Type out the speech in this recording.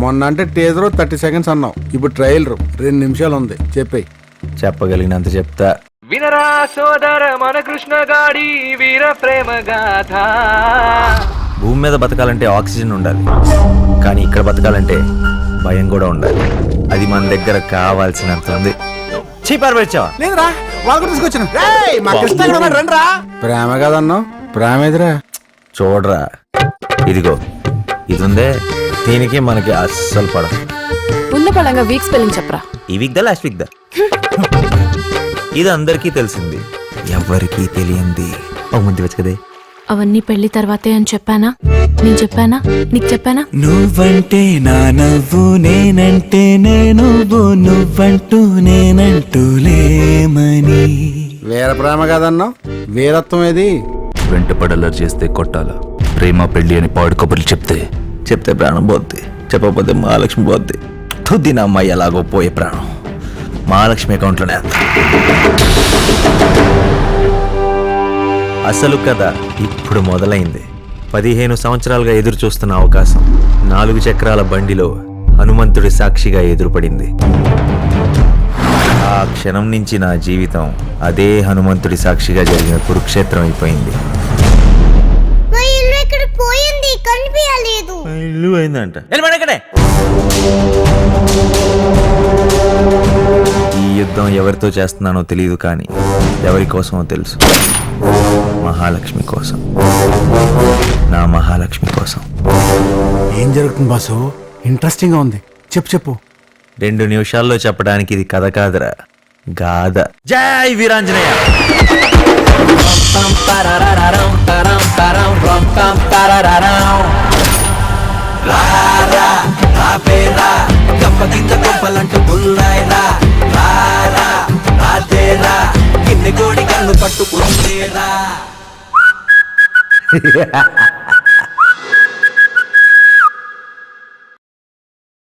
మొన్న అంటే teaser 30 seconds అన్నావు, ఇప్పుడు ట్రైలర్ 2 నిమిషాలు ఉంది. చెప్పేయి. చెప్పగలిగినంత చెప్తా. వినరా సోదర మన కృష్ణ గాడి వీర ప్రేమ గాథ. భూమి మీద బతకాలంటే ఆక్సిజన్ ఉండాలి, కానీ ఇక్కడ బతకాలంటే భయం కూడా ఉండాలి. అది మన దగ్గర కావాల్సినంత ఉంది. చీపారు పెట్టావా? లేదురా, వాళ్ళు కూడా తీసుకొచ్చాను. మా కృష్ణ రండిరా. ప్రేమ కాదన్నావు, ప్రేమ ఎదురా. చూడరా, ఇదిగో ఇది ఉందే, దీనికి మనకి అస్సలు పడదు. ఉన్న పడంగా వీక్ స్పెల్లింగ్ చెప్పరా. ఈ వీక్ దా లాస్ట్ వీక్ దా. ఇది అందరికీ తెలిసింది, ఎవరికీ తెలియంది ఒక ముందు వచ్చు కదే. అవన్నీ పెళ్లి తర్వాతే అని చెప్పానా? నేను చెప్పానా? నీకు చెప్పానా? నువ్వంటే నా నవ్వు, నేనంటే నేను నువ్వంటూ నేనంటూ లేమని. వీర ప్రేమ కాదన్నావు, వీరత్వం ఏది? వెంట పడలర్ చేస్తే కొట్టాల, ప్రేమ పెళ్లి అని పాడు కబుర్లు చెప్తే ప్రాణం పోద్ది, చెప్పకపోతే మహాలక్ష్మి పోద్ది. తుద్దిన అమ్మాయి ఎలాగో పోయే ప్రాణం మహాలక్ష్మి అకౌంట్లోనే. అసలు కథ ఇప్పుడు మొదలైంది. 15 సంవత్సరాలుగా ఎదురు చూస్తున్న అవకాశం 4 చక్రాల బండిలో హనుమంతుడి సాక్షిగా ఎదురుపడింది. ఆ క్షణం నుంచి నా జీవితం అదే హనుమంతుడి సాక్షిగా జరిగిన కురుక్షేత్రం అయిపోయింది. ఇల్లు అయిందంట. ఈ యుద్ధం ఎవరితో చేస్తున్నానో తెలియదు, కానీ ఎవరి కోసమో తెలుసు. మహాలక్ష్మి కోసం, నా మహాలక్ష్మి కోసం. ఏం జరుగుతుంది బాసు? ఇంట్రెస్టింగ్ గా ఉంది, చెప్పు. 2 నిమిషాల్లో చెప్పడానికి ఇది కథ కాదురా, గాథ. జై వీరాంజనేయ. పట్టుకుందేరా